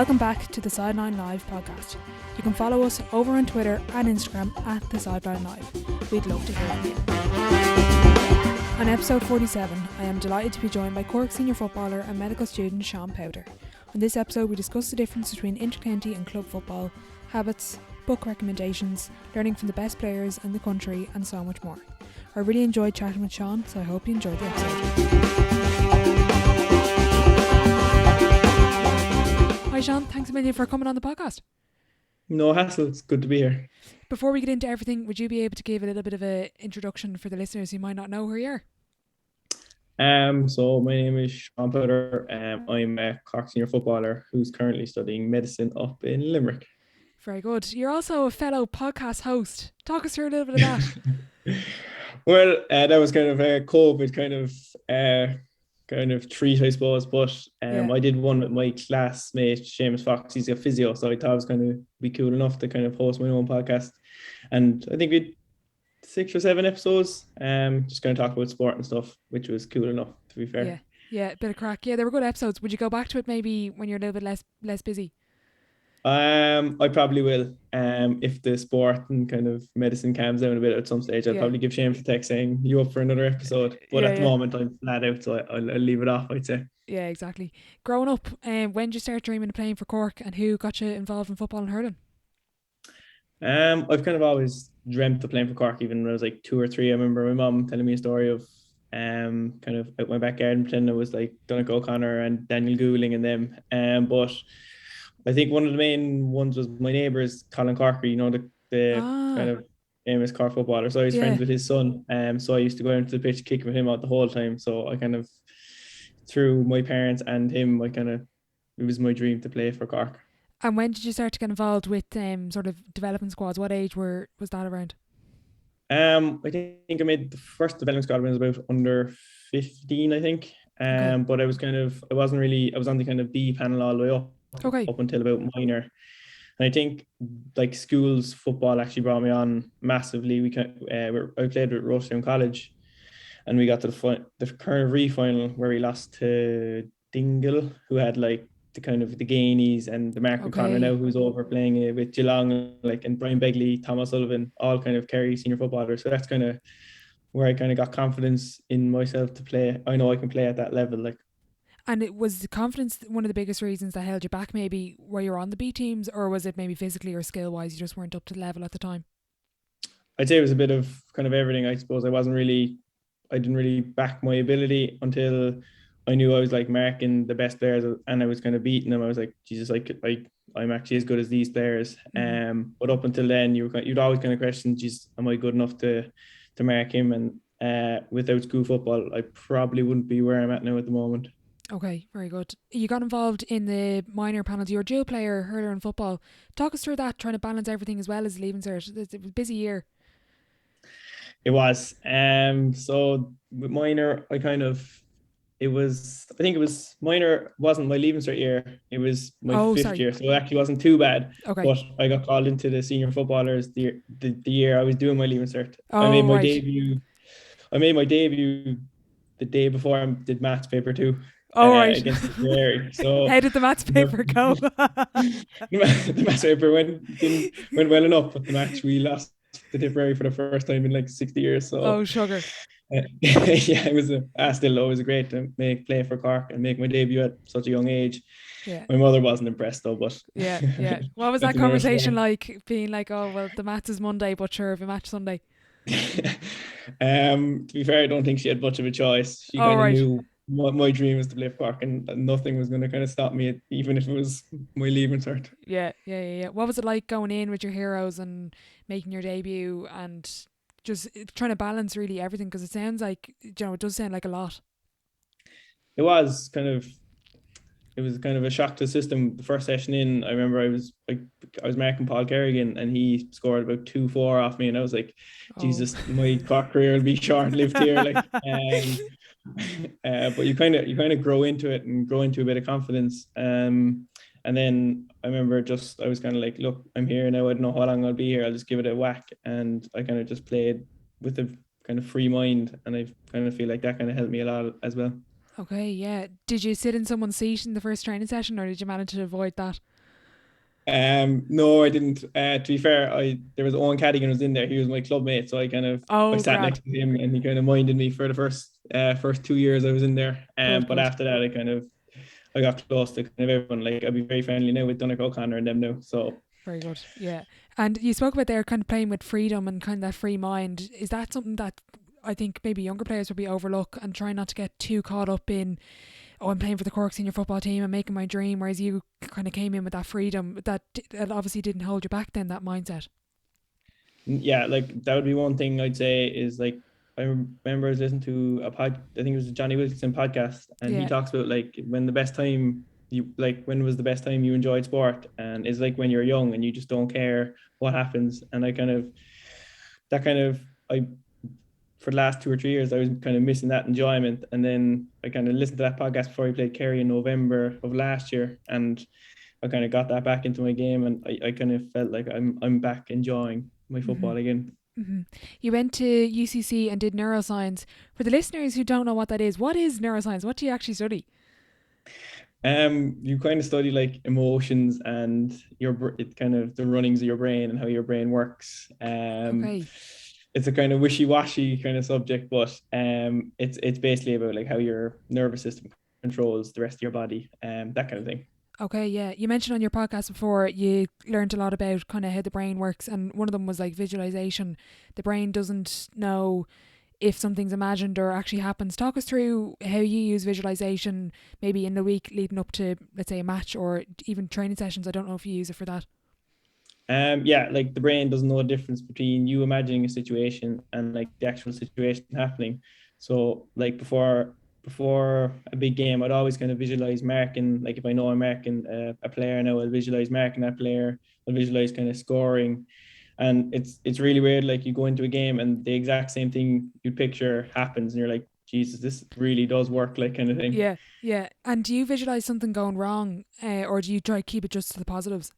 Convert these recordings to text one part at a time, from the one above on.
Welcome back to the Sideline Live podcast. You can follow us over on Twitter and Instagram at the Sideline Live. We'd love to hear from you. On episode 47, I am delighted to be joined by Cork Senior footballer and medical student Sean Powter. On this episode, we discuss the difference between intercounty and club football, habits, book recommendations, learning from the best players in the country, and so much more. I really enjoyed chatting with Sean, so I hope you enjoyed the episode. Hi Sean, thanks a million for coming on the podcast. No hassle, it's good to be here. Before we get into everything, would you be able to give a little bit of an introduction for the listeners who might not know who you are? So my name is Sean Powter. I'm a Cork Senior footballer who's currently studying medicine up in Limerick. Very good. You're also a fellow podcast host. Talk us through a little bit of that. Well, that was kind of a COVID kind of treat, I suppose. But I did one with my classmate, Seamus Fox. He's a physio, so I thought it was going to be cool enough to kind of host my own podcast. And I think we had 6 or 7 episodes, just kind of talk about sport and stuff, which was cool enough, to be fair. Yeah, a bit of crack. Yeah, they were good episodes. Would you go back to it maybe when you're a little bit less busy? I probably will. If the sport and kind of medicine calms down a bit at some stage, I'll probably give Seamus a text saying, you up for another episode? But at the moment, I'm flat out, so I'll leave it off, I'd say. Yeah, exactly. Growing up, when did you start dreaming of playing for Cork, and who got you involved in football and hurling? I've kind of always dreamt of playing for Cork, even when I was like 2 or 3. I remember my mum telling me a story of kind of out my back garden pretending I was like Donnacha O'Connor and Daniel Gouling and them. But I think one of the main ones was my neighbours, Colin Corkery, you know, the kind of famous Cork footballer. So I was friends with his son. So I used to go out to the pitch kicking with him out the whole time. So I kind of, through my parents and him, it was my dream to play for Cork. And when did you start to get involved with sort of development squads? What age was that around? I think I made the first development squad when I was about under 15, I think. But I was I was on the kind of B panel all the way up. Up until about minor. And I think like schools football actually brought me on massively. I played with Rochestown College, and we got to the current re-final where we lost to Dingle, who had like the kind of the Gainies and the Mark O'Connor now, who's over playing with Geelong, and Brian Begley, Thomas Sullivan, all kind of Kerry senior footballers. So that's kind of where I kind of got confidence in myself to play. I know I can play at that level, And it was the confidence one of the biggest reasons that held you back, maybe where you're on the B teams, or was it maybe physically or skill wise you just weren't up to the level at the time? I'd say it was a bit of kind of everything, I suppose. I didn't really back my ability until I knew I was like marking the best players and I was kind of beating them. I was like, Jesus, I'm actually as good as these players. But up until then, you'd always kind of question, Jesus, am I good enough to mark him? And without school football, I probably wouldn't be where I'm at now at the moment. Okay, very good. You got involved in the minor panels. You're a dual player, hurler and football. Talk us through that, trying to balance everything as well as Leaving Cert. It was a busy year. It was. So with minor, I think it was minor wasn't my Leaving Cert year. It was my fifth year, so it actually wasn't too bad. Okay. But I got called into the senior footballers the year I was doing my Leaving Cert. I made my debut the day before I did maths paper 2. Right. Against Tipperary. So how did the maths paper go? the maths paper went well enough, but the match we lost to Tipperary for the first time in like 60 years. So sugar. It was a great to play for Cork and make my debut at such a young age. Yeah. My mother wasn't impressed though, but yeah. What was that conversation like? Being like, oh well, the match is Monday, but sure, we match Sunday. To be fair, I don't think she had much of a choice. She kind of knew my dream was to play for Cork, and nothing was going to kind of stop me, even if it was my Leaving Cert. Yeah. What was it like going in with your heroes and making your debut and just trying to balance really everything? Because it sounds like, it does sound like a lot. It was kind of a shock to the system. The first session in, I remember I was marking Paul Kerrigan and he scored about 2-4 off me, and I was like, Jesus, my Cork career will be short-lived here. But you kind of grow into it and grow into a bit of confidence. And then I remember I was kind of like, look, I'm here now. I don't know how long I'll be here. I'll just give it a whack. And I kind of just played with a kind of free mind. And I kind of feel like that kind of helped me a lot as well. Okay, yeah. Did you sit in someone's seat in the first training session, or did you manage to avoid that? No, I didn't. To be fair, there was Owen Cadigan was in there. He was my club mate, so I Oh, sat grad. next to him, and he kind of minded me for the first 2 years I was in there. Good, But good. after that, I got close to kind of everyone. Like I'd be very friendly now with Donegal O'Connor and them now. So Very good. Yeah. And you spoke about there kind of playing with freedom and kind of that free mind. Is that something that I think maybe younger players would be overlook and try not to get too caught up in, oh, I'm playing for the Cork Senior football team and making my dream, whereas you kind of came in with that freedom that obviously didn't hold you back then, that mindset. yeah, like that would be one thing I'd say is like I remember I was listening to I think it was a Johnny Wilkinson podcast, and he Yeah. talks about like when was the best time you enjoyed sport, and it's like when you're young and you just don't care what happens. And that kind of I for the last 2 or 3 years I was kind of missing that enjoyment, and then I kind of listened to that podcast before he played Kerry in November of last year, and I kind of got that back into my game, and I kind of felt like I'm back enjoying my Mm-hmm. football again. Mm-hmm. You went to UCC and did neuroscience. For the listeners who don't know what that is, what is neuroscience? What do you actually study? You kind of study like emotions and it kind of the runnings of your brain and how your brain works. Okay. It's a kind of wishy-washy kind of subject, but it's basically about like how your nervous system controls the rest of your body, that kind of thing. Okay, yeah. You mentioned on your podcast before you learned a lot about kind of how the brain works, and one of them was like visualization. The brain doesn't know if something's imagined or actually happens. Talk us through how you use visualization maybe in the week leading up to, let's say, a match or even training sessions. I don't know if you use it for that. Yeah, like the brain doesn't know the difference between you imagining a situation and like the actual situation happening. So like before a big game, I'd always kind of visualize marking. Like if I know I'm marking a player now, I'll visualize marking that player. I'll visualize kind of scoring, and it's really weird. Like you go into a game and the exact same thing you picture happens, and you're like, Jesus, this really does work, like kind of thing. Yeah, yeah. And do you visualize something going wrong, or do you try to keep it just to the positives?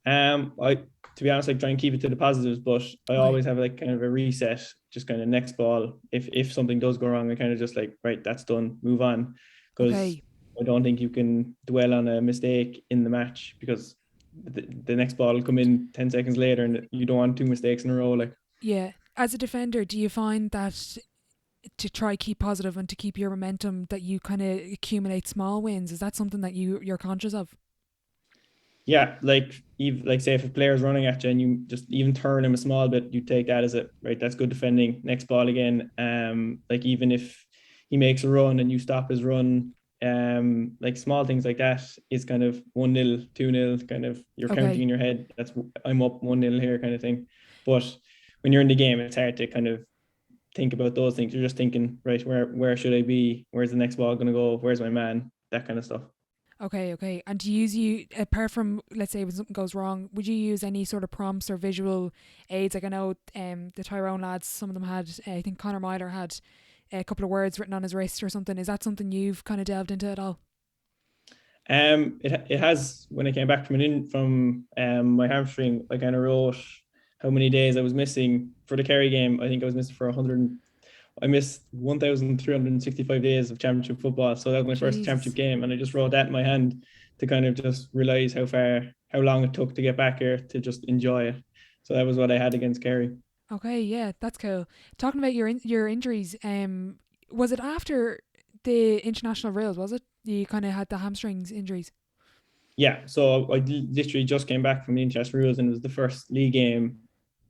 I to be honest, like try and keep it to the positives, but I Okay, always have like kind of a reset, just kind of next ball. If something does go wrong, I kind of just like, right, that's done, move on, because okay. I don't think you can dwell on a mistake in the match, because the next ball will come in 10 seconds later, and you don't want two mistakes in a row. Like, Yeah. As a defender, do you find that to try keep positive and to keep your momentum that you kind of accumulate small wins? Is that something that you're conscious of? yeah, like even like say if a player's running at you and you just even turn him a small bit, you take that as it, right, that's good defending. Next ball again. Like even if he makes a run and you stop his run, like small things like that is kind of 1-0, 2-0, kind of you're counting Okay. in your head. That's I'm up 1-0 here kind of thing. But when you're in the game, it's hard to kind of think about those things. You're just thinking, right, where should I be? Where's the next ball gonna go? Where's my man? That kind of stuff. Okay, okay. And do you apart from, let's say, when something goes wrong, would you use any sort of prompts or visual aids? Like I know the Tyrone lads, some of them had, I think Conor Myler had a couple of words written on his wrist or something. Is that something you've kind of delved into at all? It has, when I came back from my hamstring, I kind of wrote how many days I was missing for the Kerry game. I think I was missing for 100. I missed 1,365 days of championship football. So that was my first championship Jesus. game, and I just wrote that in my hand to kind of just realize how long it took to get back here to just enjoy it. So that was what I had against Kerry. Okay, yeah, that's cool. Talking about your injuries, was it after the international rails? Was it you kind of had the hamstrings injuries? Yeah, so I literally just came back from the international rules, and it was the first league game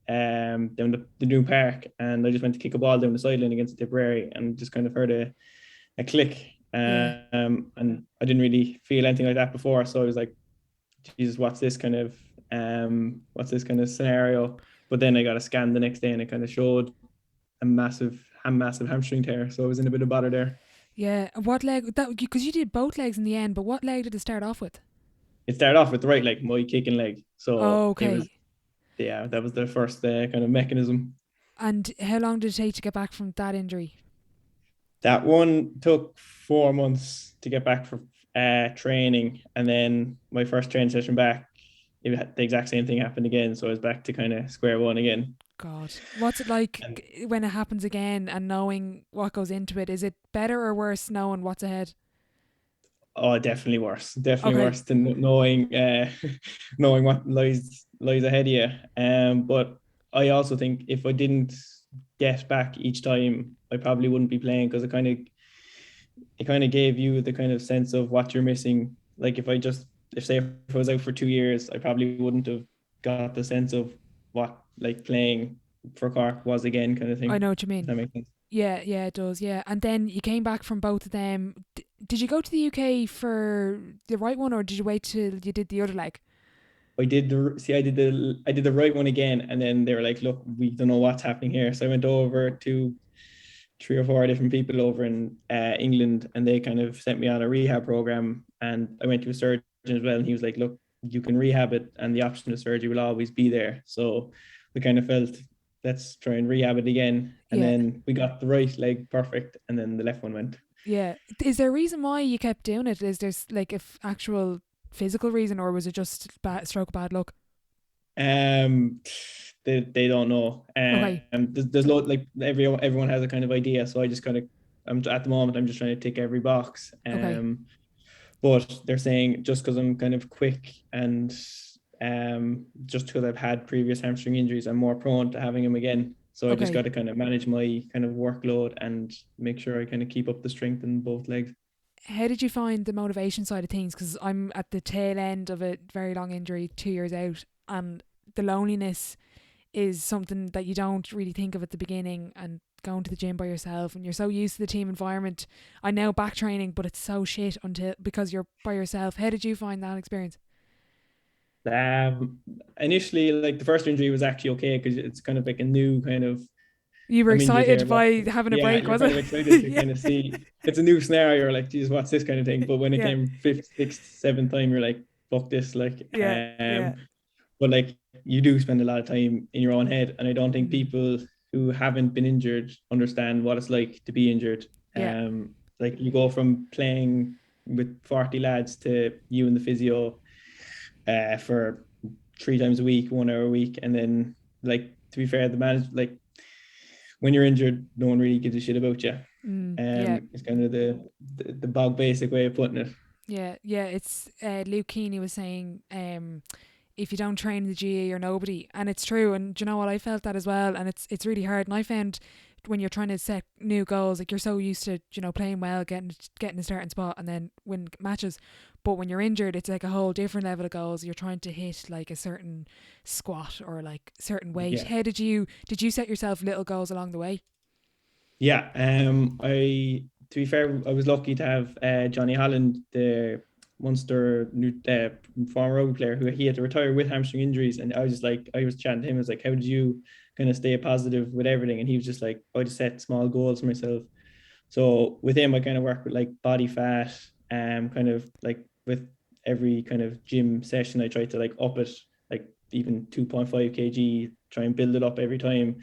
down the new park, and I just went to kick a ball down the sideline against Tipperary and just kind of heard a click, Yeah, and I didn't really feel anything like that before, so I was like, Jesus, what's this kind of scenario? But then I got a scan the next day, and it kind of showed a massive hamstring tear, so I was in a bit of bother there. yeah. And what leg? That because you did both legs in the end, but what leg did it start off with? It started off with the right leg, my kicking leg, so Oh, it was, okay. yeah, that was the first kind of mechanism. And how long did it take to get back from that injury? That one took 4 months to get back for training, and then my first training session back, the exact same thing happened again. So I was back to kind of square one again. God, what's it like And when it happens again and knowing what goes into it? Is it better or worse knowing what's ahead? Oh, definitely worse. Definitely Okay. worse than knowing knowing what lies ahead of you. But I also think if I didn't get back each time, I probably wouldn't be playing, because it kind of gave you the kind of sense of what you're missing. Like if say if I was out for 2 years, I probably wouldn't have got the sense of what like playing for Cork was again, kind of I thing. know what you If mean. that makes sense. Yeah, yeah, it does. Yeah, and then you came back from both of them. Did you go to the UK for the right one, or did you wait till you did the other leg? I did the right one again, and then they were like, "Look, we don't know what's happening here." So I went over to 3 or 4 different people over in England, and they kind of sent me on a rehab program. And I went to a surgeon as well, and he was like, "Look, you can rehab it, and the option of surgery will always be there." So we kind of felt, let's try and rehab it again, and Yeah, then we got the right leg perfect, and then the left one went. yeah. Is there a reason why you kept doing it? Is there like actual physical reason, or was it just stroke of bad luck? Um, they don't know. Okay, There's like everyone has a kind of idea. So I just kind of, I'm at the moment, I'm just trying to tick every box. okay, But they're saying just because I'm kind of quick, and just because I've had previous hamstring injuries, I'm more prone to having them again. So I just got okay. to kind of manage my kind of workload and make sure I kind of keep up the strength in both legs. How did you find the motivation side of things? Because I'm at the tail end of a very long injury, 2 years out, and the loneliness is something that you don't really think of at the beginning, and going to the gym by yourself and you're so used to the team environment. I know back training, but it's so shit until because you're by yourself. How did you find that experience? Um, Initially, like the first injury was actually okay, because it's kind of like a new kind of, You were I'm injured here. excited by having a Yeah, break, you're was kind it? of excited to Yeah. kind of see. It's a new scenario. You're like, geez, what's this kind of thing? But when it Yeah. came fifth, sixth, seventh time, you're like, fuck this. Like, Yeah. Yeah. but like you do spend a lot of time in your own head, and I don't think Mm. people who haven't been injured understand what it's like to be injured. Yeah. Like you go from playing with 40 lads to you and the physio, for 3 times a week, 1 hour a week, and then like, to be fair, the man, like when you're injured, no one really gives a shit about you. Yeah. It's kind of the bog basic way of putting it. Yeah. Yeah. It's Luke Keeney was saying, if you don't train in the GA, you're nobody, and it's true. And do you know what? I felt that as well, and it's really hard. And I found when you're trying to set new goals, like you're so used to playing well, getting a starting spot, and then win matches. But when you're injured, it's like a whole different level of goals. You're trying to hit like a certain squat or like certain weight. Yeah. How did you set yourself little goals along the way? Yeah. I To be fair, I was lucky to have Johnny Holland, the Munster former rugby player, who he had to retire with hamstring injuries, and I was chatting to him. I was like, "How did you kind of stay positive with everything?" And he was just like, "I just set small goals for myself." So with him, I kind of work with like body fat, kind of like with every kind of gym session, I try to like up it, like even 2.5 kg, try and build it up every time.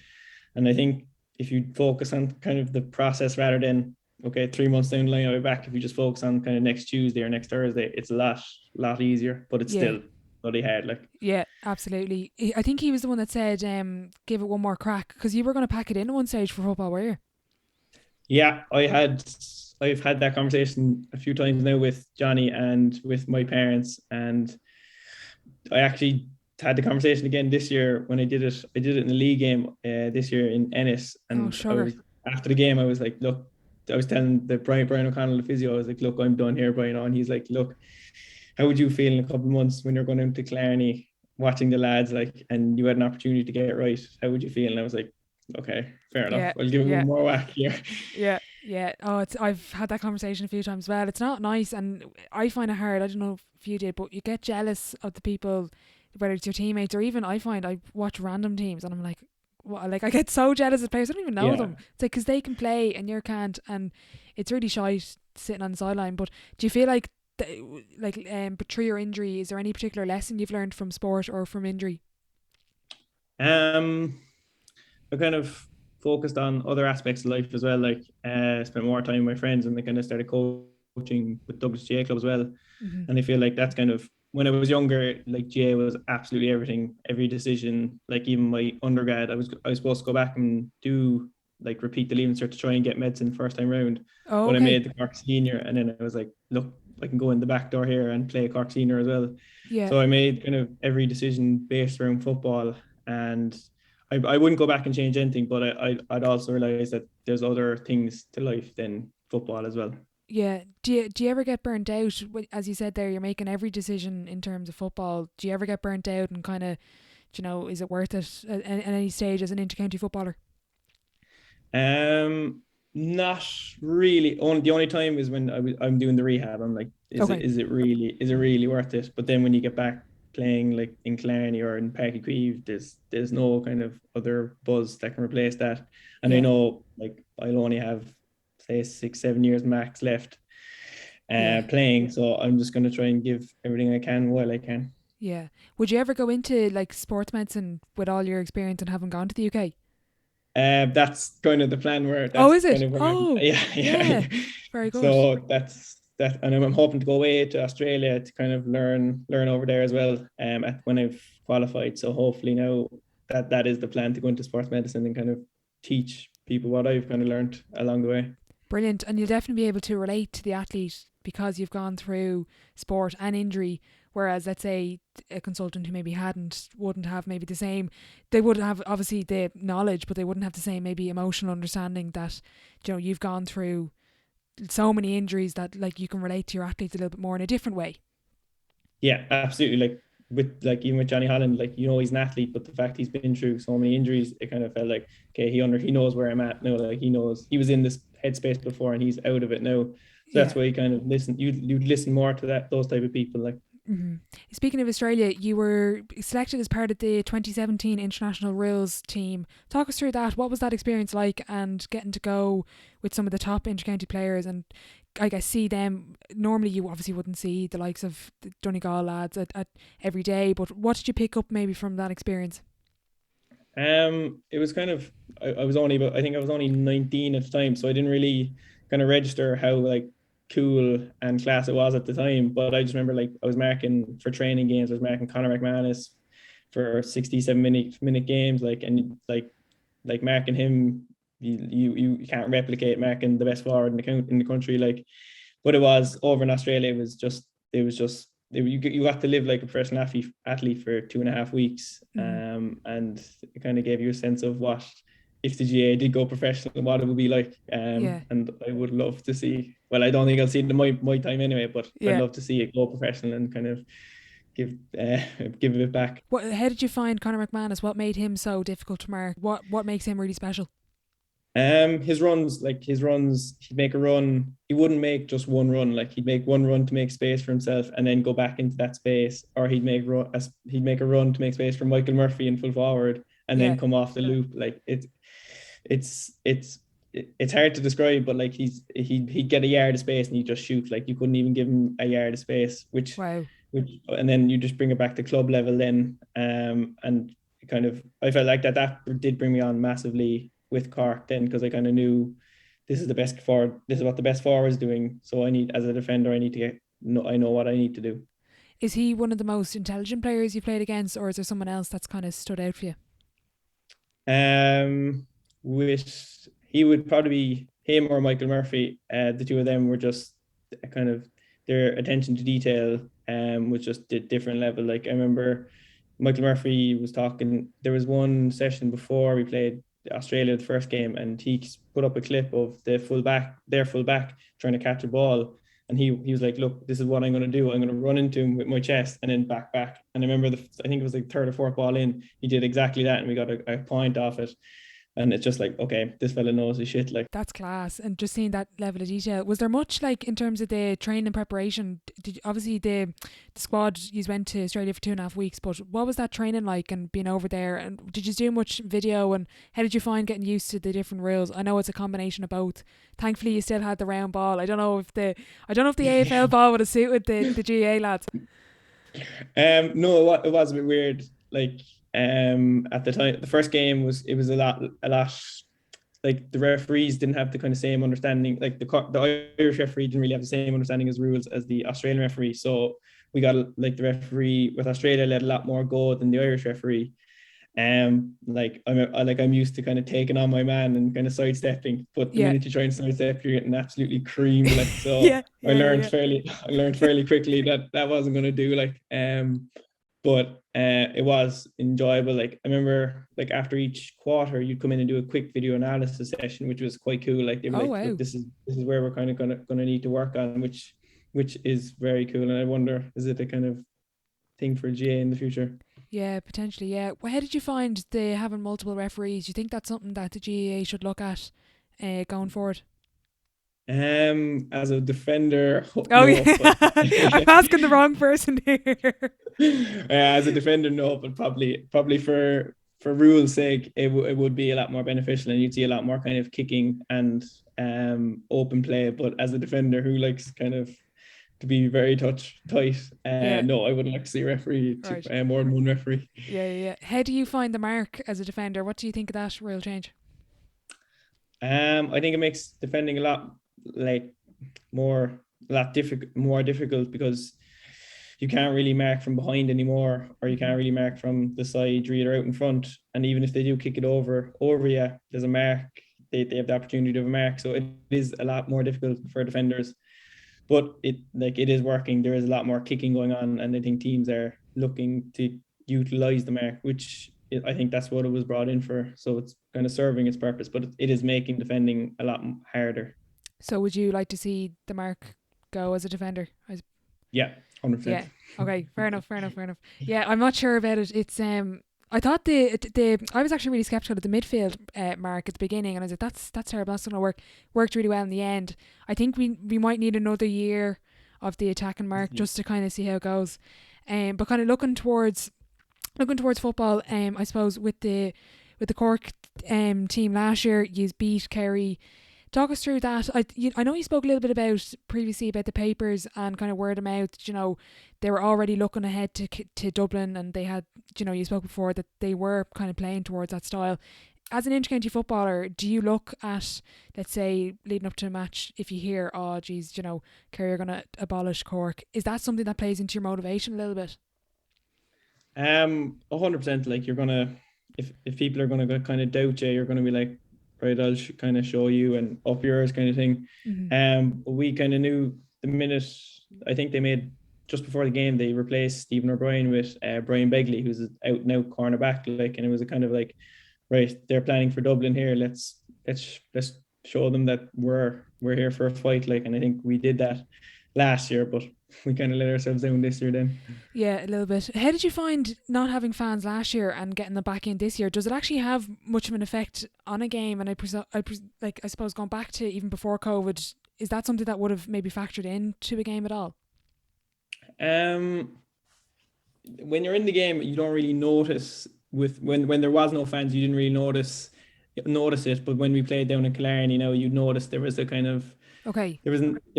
And I think if you focus on kind of the process rather than, okay, 3 months down the line, I'll be back. If you just focus on kind of next Tuesday or next Thursday, it's a lot easier, but it's Yeah. still bloody hard. Like, Yeah, absolutely. I think he was the one that said, give it one more crack, because you were going to pack it in at one stage for football, were you? yeah, I've had that conversation a few times now with Johnny and with my parents, and I actually had the conversation again this year when I did it. I did it in the league game this year in Ennis, Oh, and I sugar. was, after the game, I was like, look, I was telling the Brian O'Connell, the physio, I was like, look, I'm done here, Brian. And he's like, look, how would you feel in a couple of months when you're going into Clarny, watching the lads, like, and you had an opportunity to get it right? How would you feel? And I was like, okay, fair enough. Yeah, I'll give it yeah, one more whack here. yeah, yeah. Oh, I've had that conversation a few times as well. It's not nice, and I find it hard. I don't know if you did, but you get jealous of the people, whether it's your teammates or even I watch random teams and I'm like, what? Like I get so jealous of players. I don't even know Yeah. them. It's like because they can play and you can't, and it's really shite sitting on the sideline. But do you feel like, but through your injury, is there any particular lesson you've learned from sport or from injury? Um, I kind of focused on other aspects of life as well. Like, spent more time with my friends, and they kind of started coaching with Douglas GA Club as well. Mm-hmm. And I feel like that's kind of, when I was younger, like GA was absolutely everything, every decision. Like even my undergrad, I was supposed to go back and do like repeat the leaving cert to try and get medicine first time round, Oh, but I okay. made the Cork Senior, and then I was like, look, I can go in the back door here and play Cork Senior as well. Yeah. So I made kind of every decision based around football, and I wouldn't go back and change anything, but I'd also realize that there's other things to life than football as well. Yeah. Do you ever get burnt out? As you said there, you're making every decision in terms of football. Do you ever get burnt out and kind of, is it worth it at any stage as an intercounty footballer? Not really. The only time is when I'm doing the rehab. I'm like, is it really worth it? But then when you get back playing like in Killarney or in Páirc Uí Chaoimh, there's no kind of other buzz that can replace that. And I know like I'll only have say 6-7 years max left playing, so I'm just going to try and give everything I can while I can. Yeah. Would you ever go into like sports medicine with all your experience and having gone to the UK? That's kind of the plan where is it? Kind of yeah. Very good. So that's that, and I'm hoping to go away to Australia to kind of learn over there as well. When I've qualified, so hopefully now that is the plan, to go into sports medicine and kind of teach people what I've kind of learned along the way. Brilliant, and you'll definitely be able to relate to the athlete because you've gone through sport and injury. Whereas, let's say, a consultant who maybe wouldn't have maybe the same, they would have obviously the knowledge, but they wouldn't have the same maybe emotional understanding that, you've gone through so many injuries that like you can relate to your athletes a little bit more in a different way. Yeah, absolutely. Even with Johnny Holland, he's an athlete, but the fact he's been through so many injuries, it kind of felt like, okay, he knows where I'm at now. Like he knows he was in this headspace before and he's out of it now. So that's why you kind of listen. You'd listen more to those type of people. Mm-hmm. Speaking of Australia, you were selected as part of the 2017 International Rules team. Talk us through that. What was that experience like, and getting to go with some of the top intercounty players and I guess see them? Normally you obviously wouldn't see the likes of the Donegal lads at every day, but what did you pick up maybe from that experience? It was kind of, I was only 19 at the time, so I didn't really kind of register how cool and class it was at the time. But I just remember I was marking for training games. I was marking Conor McManus for 67-minute games, and marking him, you can't replicate marking the best forward in the country. But it was over in Australia. It was just you got to live like a professional athlete for 2.5 weeks, and it kind of gave you a sense of what, if the GA did go professional, what it would be like. And I would love to see. Well, I don't think I'll see it in my time anyway, but I'd love to see it go professional and kind of give it back. How did you find Conor McManus? What made him so difficult to mark? What makes him really special? His runs, he'd make a run. He wouldn't make just one run. He'd make one run to make space for himself and then go back into that space, or he'd make a run to make space for Michael Murphy in full forward and then come off the loop. It's hard to describe, but he'd get a yard of space and he'd just shoot. You couldn't even give him a yard of space, which and then you just bring it back to club level then, and kind of, I felt like that did bring me on massively with Cork then, because I kind of knew this is what the best forward is doing. So as a defender, I know what I need to do. Is he one of the most intelligent players you played against, or is there someone else that's kind of stood out for you? He would probably be him or Michael Murphy. The two of them were just kind of, their attention to detail was just a different level. I remember Michael Murphy was talking, there was one session before we played Australia the first game, and he put up a clip of their fullback trying to catch a ball, and he was like, look, this is what I'm going to do. I'm going to run into him with my chest and then back. And I remember I think it was third or fourth ball in, he did exactly that, and we got a point off it. And it's just okay, this fella knows his shit. That's class. And just seeing that level of detail, was there much in terms of the training and preparation? Obviously the squad, you went to Australia for 2.5 weeks, but what was that training like and being over there? And did you do much video, and how did you find getting used to the different rules? I know it's a combination of both. Thankfully you still had the round ball. I don't know if the AFL ball would have suited the GA lads. No, it was a bit weird. At the time, the first game was a lot the referees didn't have the kind of same understanding. The Irish referee didn't really have the same understanding as rules as the Australian referee, so we got the referee with Australia let a lot more go than the Irish referee. Like I'm used to kind of taking on my man and kind of sidestepping, but the minute you try and sidestep, you're getting absolutely creamed. Like, so I learned fairly quickly that wasn't going to do. Like, but it was enjoyable. Like, I remember, like, after each quarter, you'd come in and do a quick video analysis session, which was quite cool. Like, they were wow. Look, this is where we're kind of gonna need to work on, which is very cool. And I wonder, is it a kind of thing for GA in the future? Yeah, potentially. Yeah. Well, how did you find the having multiple referees? Do you think that's something that the GAA should look at going forward? As a defender, oh no, yeah. I'm asking the wrong person here. As a defender, no, but probably for rules' sake, it would be a lot more beneficial, and you'd see a lot more kind of kicking and open play. But as a defender who likes kind of to be very tight, no, I wouldn't like to see a referee more than one referee. Yeah. How do you find the mark as a defender? What do you think of that rule change? I think it makes defending a lot more difficult, because you can't really mark from behind anymore, or you can't really mark from the side. You're either out in front, and even if they do kick it over you, there's a mark. They have the opportunity to have a mark, so it is a lot more difficult for defenders. But it is working. There is a lot more kicking going on, and I think teams are looking to utilize the mark, which I think that's what it was brought in for. So it's kind of serving its purpose, but it is making defending a lot harder. So would you like to see the mark go as a defender? Yeah, 100%. Yeah. Okay. Fair enough. Yeah, I'm not sure about it. It's I thought the I was actually really skeptical of the midfield mark at the beginning, and I was like, that's terrible. That's not gonna work. Worked really well in the end. I think we might need another year of the attacking mark just to kind of see how it goes. But kind of looking towards football. I suppose with the Cork team last year, you beat Kerry. Talk us through that. I know you spoke a little bit about previously about the papers and kind of word of mouth. You know, they were already looking ahead to Dublin, and they had, you know, you spoke before that they were kind of playing towards that style. As an intercounty footballer, do you look at, let's say, leading up to a match, if you hear, oh, geez, you know, Kerry are going to abolish Cork, is that something that plays into your motivation a little bit? 100%. Like, you're gonna, if people are gonna kind of doubt you, you're gonna be like, right, I'll kind of show you and up yours kind of thing. We kind of knew the minute, I think they made, just before the game, they replaced Stephen O'Brien with Brian Begley, who's an out and out cornerback. Like, and it was a kind of like, right, they're planning for Dublin here. Let's show them that we're here for a fight. Like, and I think we did that last year, but we kind of let ourselves down this year then. Yeah, a little bit. How did you find not having fans last year and getting them back in this year? Does it actually have much of an effect on a game? And I suppose going back to even before COVID, is that something that would have maybe factored into a game at all? When you're in the game, you don't really notice. When there was no fans, you didn't really notice it. But when we played down in Killarney, you'd notice there was a kind of, okay, there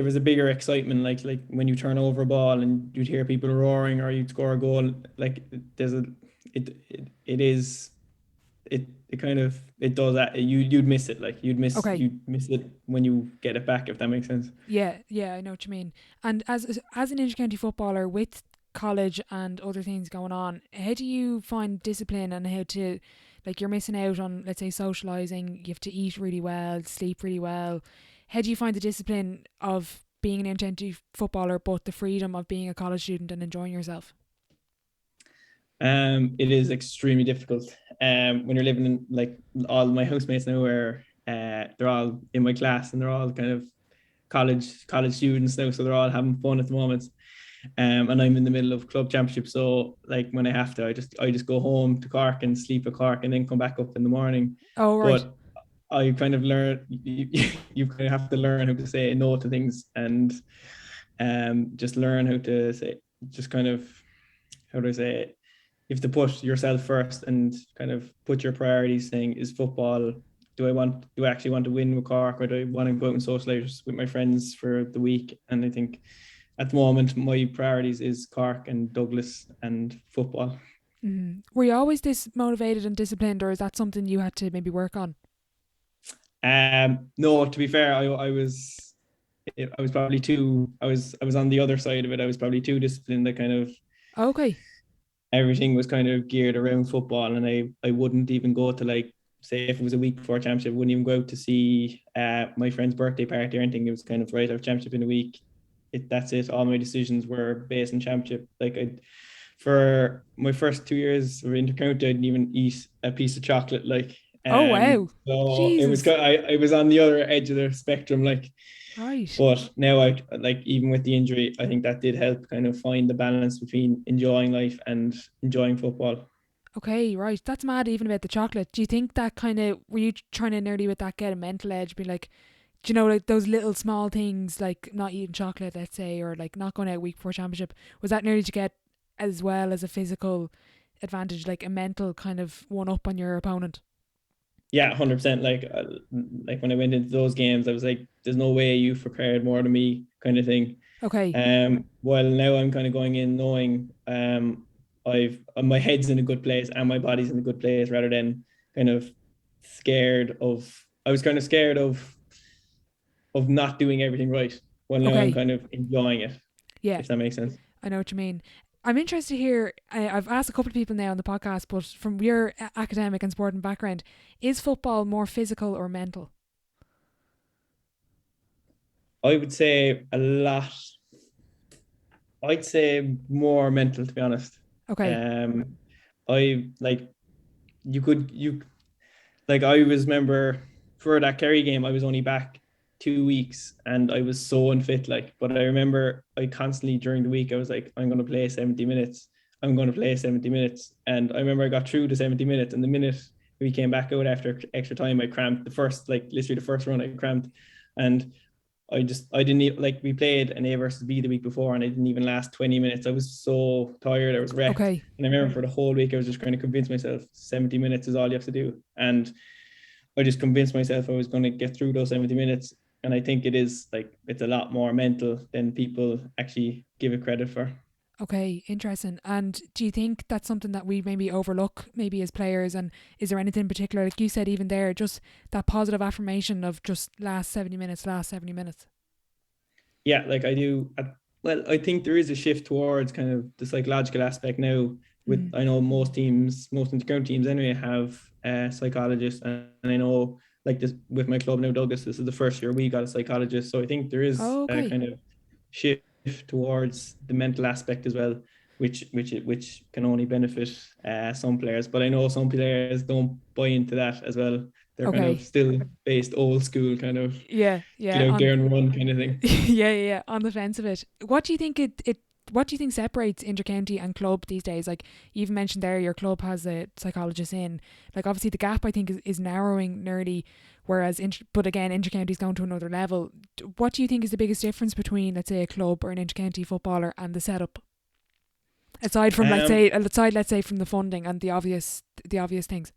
was a bigger excitement, like when you turn over a ball and you'd hear people roaring, or you'd score a goal. Like, it does that. You'd miss it. Like, you'd miss it when you get it back, if that makes sense. Yeah, I know what you mean. And as an intercounty footballer with college and other things going on, how do you find discipline, and how to, like, you're missing out on, let's say, socialising, you have to eat really well, sleep really well. How do you find the discipline of being an intercounty footballer, but the freedom of being a college student and enjoying yourself? It is extremely difficult. When you're living in, like, all my housemates now are they're all in my class, and they're all kind of college students now, so they're all having fun at the moment. And I'm in the middle of club championship, so like when I have to, I just go home to Cork and sleep at Cork, and then come back up in the morning. Oh, right. But I kind of learn, you kind of have to learn how to say no to things, and just learn how to say, just kind of, how do I say it? You have to put yourself first and kind of put your priorities, saying, is football, do I actually want to win with Cork, or do I want to go out and socialise with my friends for the week? And I think at the moment my priorities is Cork and Douglas and football. Mm-hmm. Were you always this motivated and disciplined, or is that something you had to maybe work on? No, to be fair, I was probably too, I was on the other side of it. I was probably too disciplined. I kind of, okay. everything was kind of geared around football, and I wouldn't even go to, like, say if it was a week before championship, I wouldn't even go out to see my friend's birthday party or anything. It was kind of right after championship in a week. That's it. All my decisions were based on championship. Like, for my first 2 years of intercounty, I didn't even eat a piece of chocolate. Like, Oh wow. so it was Jesus. I was on the other edge of the spectrum, like. Right. But now, I like, even with the injury, I think that did help kind of find the balance between enjoying life and enjoying football. Okay, right. That's mad even about the chocolate. Do you think that kind of, were you trying to nearly with that get a mental edge, be like, do you know, like those little small things like not eating chocolate, let's say, or like not going out a week before championship, was that nearly to get as well as a physical advantage, like a mental kind of one up on your opponent? Yeah, 100%. Like when I went into those games, I was like, "There's no way you've prepared more than me," kind of thing. Okay. While now I'm kind of going in knowing I've my head's in a good place and my body's in a good place, rather than kind of scared of. I was kind of scared of not doing everything right. Well, now I'm Okay. kind of enjoying it, Yeah, if that makes sense. I know what you mean. I'm interested to hear, I've asked a couple of people now on the podcast, but from your academic and sporting background, is football more physical or mental? I would say a lot. I'd say more mental, to be honest. Okay. Um, I like you like, I was remember for that Kerry game, I was only back 2 weeks and I was so unfit. Like, but I remember I constantly during the week I was like, I'm going to play 70 minutes. I'm going to play 70 minutes. And I remember I got through the 70 minutes, and the minute we came back out after extra time, I cramped. The first, like, literally the first run, I cramped, and I didn't even, like, we played an A versus B the week before, and I didn't even last 20 minutes. I was so tired. I was wrecked. Okay. And I remember for the whole week, I was just trying to convince myself 70 minutes is all you have to do. And I just convinced myself I was going to get through those 70 minutes. And I think it is, like, it's a lot more mental than people actually give it credit for. Okay, interesting. And do you think that's something that we maybe overlook, maybe as players? And is there anything in particular, like you said, even there, just that positive affirmation of just last 70 minutes, last 70 minutes? Yeah, like I do. Well, I think there is a shift towards kind of the psychological aspect now. With, I know most teams, most intercounty teams anyway, have psychologists, and I know, like, this with my club now, Douglas, this is the first year we got a psychologist. So I think there is Oh, a okay. kind of shift towards the mental aspect as well, which can only benefit some players. But I know some players don't buy into that as well. They're kind of Okay. still based old school, kind of Yeah, get yeah. out On there and run kind of thing. yeah, on the fence of it. What do you think what do you think separates intercounty and club these days? Like you even mentioned there, your club has a psychologist in. Like obviously the gap I think is narrowing nearly, whereas but again intercounty's gone to another level. What do you think is the biggest difference between, let's say, a club or an intercounty footballer and the setup? Aside from let's say from the funding and the obvious things.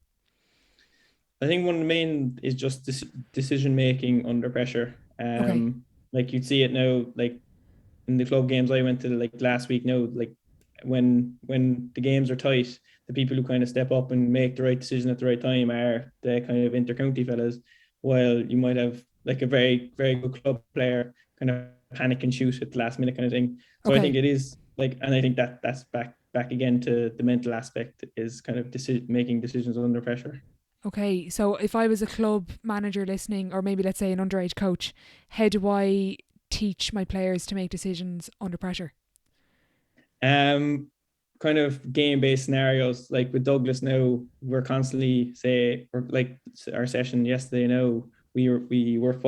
I think one of the main is just decision making under pressure. Okay. Like, you'd see it now, like in the club games I went to, like, last week now, like when the games are tight, the people who kind of step up and make the right decision at the right time are the kind of intercounty fellas, while you might have, like, a very, very good club player kind of panic and shoot at the last minute kind of thing. So I think Okay. it is, like, and I think that's back again to the mental aspect, is kind of making decisions under pressure. Okay, so if I was a club manager listening, or maybe let's say an underage coach, how do I teach my players to make decisions under pressure? Um, Kind of game-based scenarios. Like with Douglas now, we're constantly or like our session yesterday. Now we were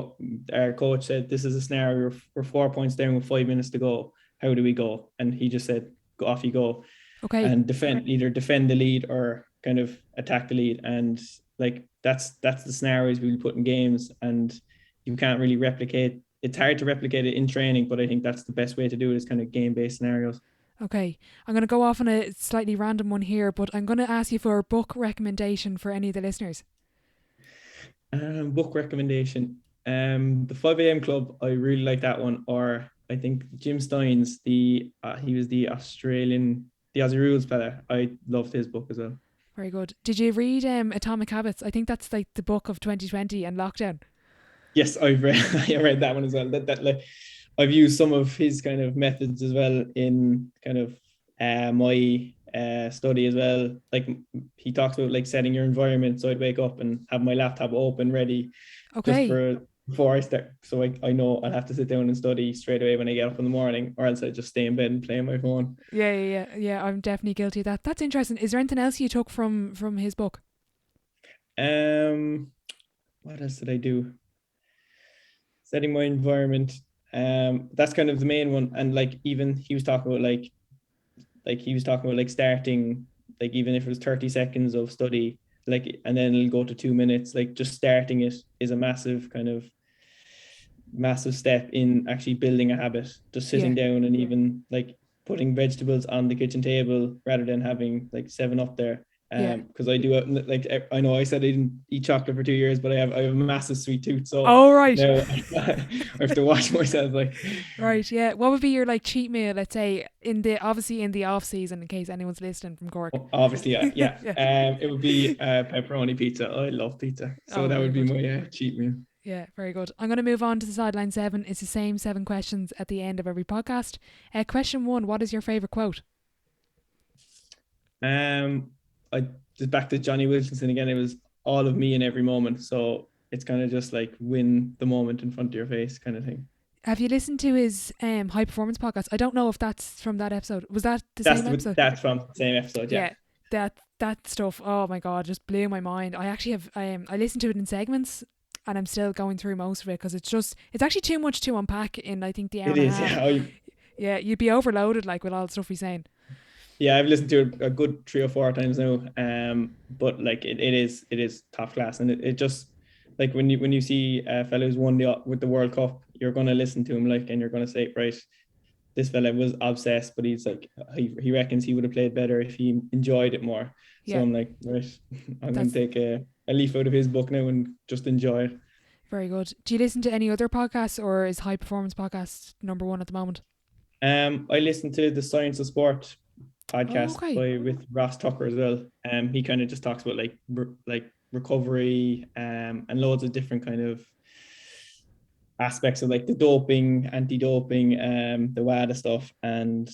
our coach said, this is a scenario. We're 4 points down with 5 minutes to go. How do we go? And he just said, go, off you go, Okay, and either defend the lead or kind of attack the lead. And, like, that's the scenarios we put in games, and you can't really replicate. It's hard to replicate it in training, but I think that's the best way to do it, is kind of game-based scenarios. okay. I'm going to go off on a slightly random one here, but I'm going to ask you for a book recommendation for any of the listeners. Book recommendation. The 5 a.m. Club. I really like that one. Or I think Jim Stein's he was the Aussie Rules fella. I loved his book as well. Very good. Did you read Atomic Habits? I think that's like the book of 2020 and lockdown. Yes, I've read I read that one as well. That like, I've used some of his kind of methods as well in kind of my study as well. Like he talks about like setting your environment, so I'd wake up and have my laptop open ready just for before I start, so I know I'll have to sit down and study straight away when I get up in the morning, or else I just stay in bed and play on my phone. Yeah, I'm definitely guilty of that. That's interesting. Is there anything else you took from his book? What else did I do? Setting my environment. That's kind of the main one. And like even he was talking about like starting, like even if it was 30 seconds of study, like, and then it'll go to 2 minutes, like just starting it is a massive step in actually building a habit. Just sitting down and even like putting vegetables on the kitchen table rather than having like 7 up there. Because I do like, I know I said I didn't eat chocolate for 2 years, but I have a massive sweet tooth, so now I have to watch myself. Like, right, yeah. What would be your like cheat meal? Let's say in the off season, in case anyone's listening from Cork. Obviously, yeah. It would be pepperoni pizza. I love pizza, so that would be my cheat meal. Yeah, very good. I'm going to move on to the sideline 7. It's the same 7 questions at the end of every podcast. Question 1: what is your favorite quote? I just back to Johnny Wilkinson again. It was all of me in every moment. So it's kind of just like win the moment in front of your face kind of thing. Have you listened to his high performance podcast? I don't know if that's from that episode. Was that same episode? That's from the same episode, yeah. That stuff, oh my God, just blew my mind. I actually have, I listened to it in segments and I'm still going through most of it because it's actually too much to unpack in, I think, the hour and a half. Yeah, you'd be overloaded like with all the stuff he's saying. Yeah, I've listened to it a good 3 or 4 times now. But like it is top class, and it just like when you see a fellow who's won with the World Cup, you're gonna listen to him like, and you're gonna say, right, this fella was obsessed, but he's like he reckons he would have played better if he enjoyed it more. So I'm like, right, I'm gonna take a leaf out of his book now and just enjoy it. Very good. Do you listen to any other podcasts, or is High Performance Podcast number 1 at the moment? I listen to the Science of Sport podcast with Ross Tucker as well. He kind of just talks about like recovery and loads of different kind of aspects of like the doping, anti-doping, the WADA stuff, and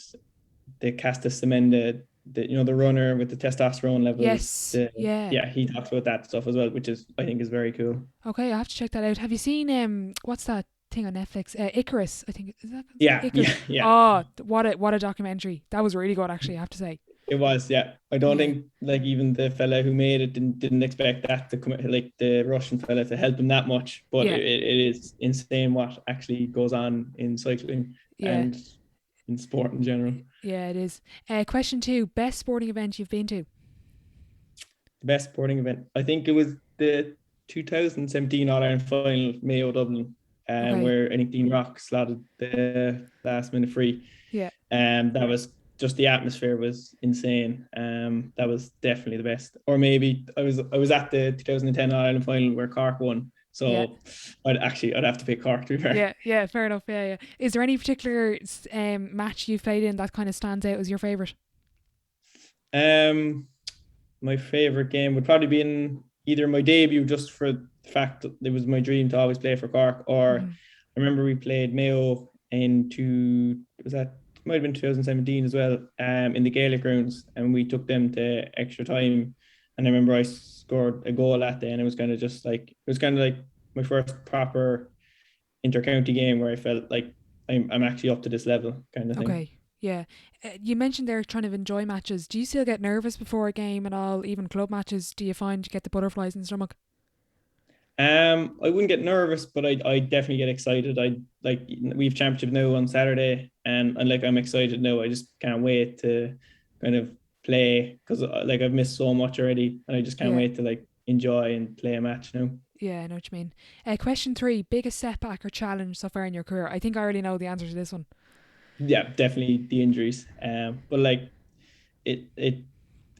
the Casta Semenda, the runner with the testosterone levels. Yes. He talks about that stuff as well, which I think is very cool. Okay, I have to check that out. Have you seen what's that thing on Netflix? Icarus, I think. Is that? Yeah. Oh, what a documentary. That was really good, actually, I have to say. It was, yeah. I don't think like even the fella who made it didn't expect that to come, like the Russian fella, to help him that much. But it is insane what actually goes on in cycling and in sport in general. Yeah, it is. Question 2: best sporting event you've been to? The best sporting event, I think it was the 2017 All-Ireland final, Mayo Dublin, where I think Dean Rock slotted the last minute free. Yeah. That was just, the atmosphere was insane. That was definitely the best. Or maybe I was at the 2010 All-Ireland final where Cork won. So I'd have to pick Cork, to be fair. Yeah, fair enough. Yeah. Is there any particular match you've played in that kind of stands out as your favourite? My favourite game would probably be in either my debut, just for the fact that it was my dream to always play for Cork, or I remember we played Mayo might have been 2017 as well, in the Gaelic grounds, and we took them to extra time. And I remember I scored a goal that day, and it was kind of like my first proper inter-county game where I felt like I'm actually up to this level kind of thing. Okay, yeah. You mentioned there trying to enjoy matches. Do you still get nervous before a game at all, even club matches? Do you find you get the butterflies in the stomach? I wouldn't get nervous, but I definitely get excited. We've championship now on Saturday, and I'm excited now. I just can't wait to kind of play, because like I've missed so much already, and I just can't wait to like enjoy and play a match now. Yeah, I know what you mean. Question 3: biggest setback or challenge so far in your career? I think I already know the answer to this one. Yeah, definitely the injuries. But like it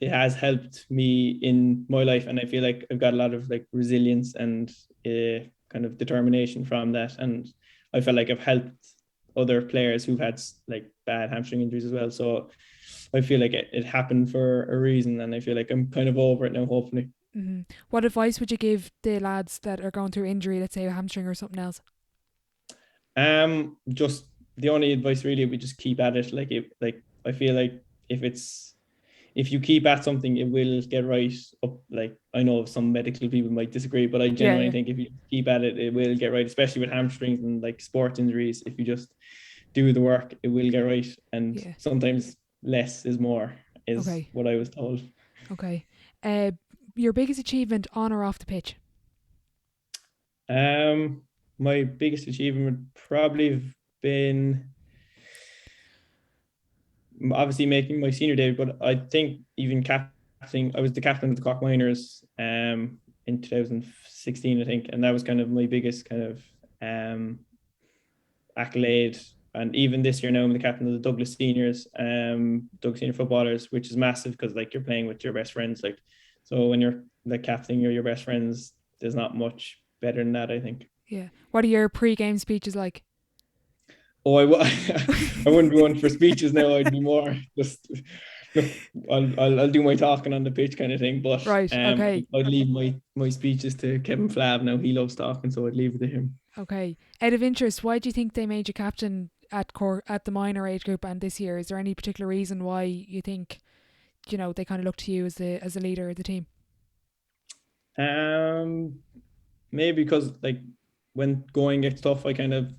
has helped me in my life, and I feel like I've got a lot of like resilience and kind of determination from that, and I felt like I've helped other players who've had like bad hamstring injuries as well. So I feel like it happened for a reason, and I feel like I'm kind of over it now, hopefully. Mm-hmm. What advice would you give the lads that are going through injury, let's say a hamstring or something else? Just the only advice really would just keep at it. I feel like if if you keep at something, it will get right up. Like, I know some medical people might disagree, but I genuinely think if you keep at it, it will get right, especially with hamstrings and like sports injuries. If you just do the work, it will get right. And sometimes less is more, is what I was told. Okay. Your biggest achievement on or off the pitch? My biggest achievement would probably have been obviously making my senior debut, but I think even captaining. I was the captain of the Cork Minors in 2016, I think, and that was kind of my biggest kind of accolade. And even this year now, I'm the captain of the Douglas Seniors, Douglas Senior footballers, which is massive because like you're playing with your best friends. Like, so when you're like captaining your best friends, there's not much better than that, I think. Yeah. What are your pre-game speeches like? Oh, I wouldn't be one for speeches now. I'd be more just, I'll do my talking on the pitch kind of thing. But I'd leave my speeches to Kevin Flav now. He loves talking, so I'd leave it to him. Okay. Out of interest, why do you think they made you captain at the minor age group and this year? Is there any particular reason why you think, they kind of look to you as a leader of the team? Maybe because like when going gets tough, I kind of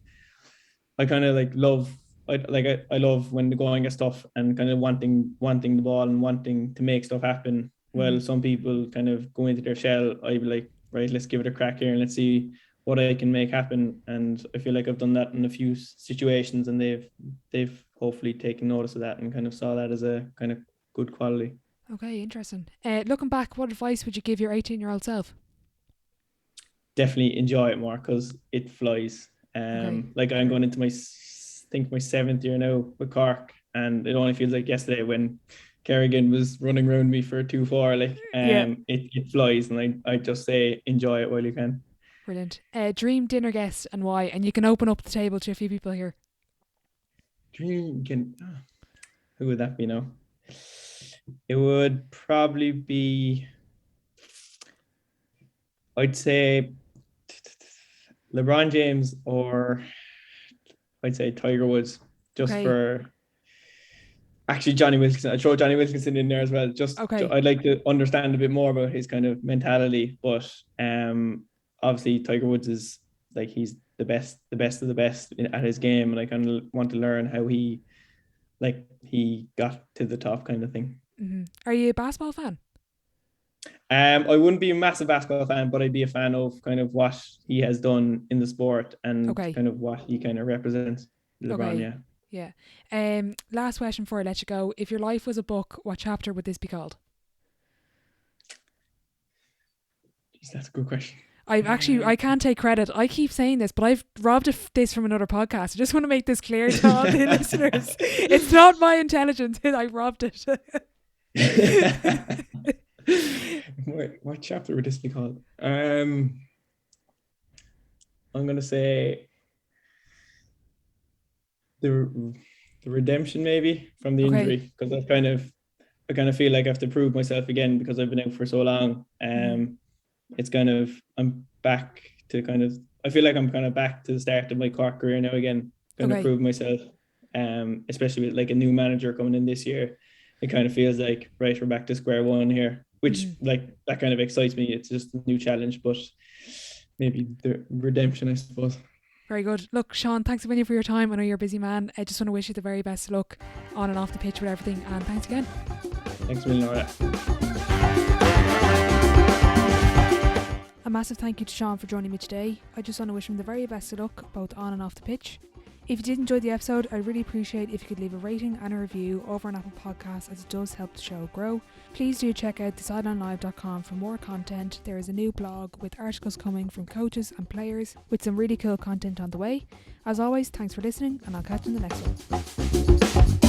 like love. I love when the going gets tough and kind of wanting the ball and wanting to make stuff happen. Well, some people kind of go into their shell. I'd be like, right, let's give it a crack here and let's see what I can make happen. And I feel like I've done that in a few situations, and they've hopefully taken notice of that and kind of saw that as a kind of good quality. Okay, interesting. Looking back, what advice would you give your 18-year-old self? Definitely enjoy it more because it flies. Like I'm going into my 7th year now with Cork, and it only feels like yesterday when Kerrigan was running around me for 2-4. Like it flies, and I just say enjoy it while you can. Brilliant. Dream dinner guest and why? And you can open up the table to a few people here. Who would that be now? It would probably be, I'd say LeBron James, or I'd say Tiger Woods, just for actually Johnny Wilkinson. I'd throw Johnny Wilkinson in there as well. I'd like to understand a bit more about his kind of mentality, but obviously Tiger Woods is like, he's the best of the best at his game, and I kind of want to learn how he got to the top kind of thing. Mm-hmm. Are you a basketball fan? I wouldn't be a massive basketball fan, but I'd be a fan of kind of what he has done in the sport and kind of what he kind of represents. LeBron, yeah. Last question before I let you go. If your life was a book, what chapter would this be called? Jeez, that's a good question. I can't take credit. I keep saying this, but I've robbed this from another podcast. I just want to make this clear to all the listeners. It's not my intelligence. I robbed it. What chapter would this be called? I'm going to say the redemption, maybe, from the injury, because I kind of feel like I have to prove myself again because I've been out for so long. It's kind of, I'm back to I feel like I'm kind of back to the start of my Cork career now again, going to prove myself, especially with like a new manager coming in this year. It kind of feels like, right, we're back to square one here, which like that kind of excites me. It's just a new challenge, but maybe the redemption, I suppose. Very good. Look, Sean, thanks a million for your time. I know you're a busy man. I just want to wish you the very best of luck on and off the pitch with everything, and thanks again. Thanks a million, Laura. A massive thank you to Sean for joining me today. I just want to wish him the very best of luck both on and off the pitch. If you did enjoy the episode, I'd really appreciate if you could leave a rating and a review over on Apple Podcasts, as it does help the show grow. Please do check out thesidelinelive.com for more content. There is a new blog with articles coming from coaches and players with some really cool content on the way. As always, thanks for listening, and I'll catch you in the next one.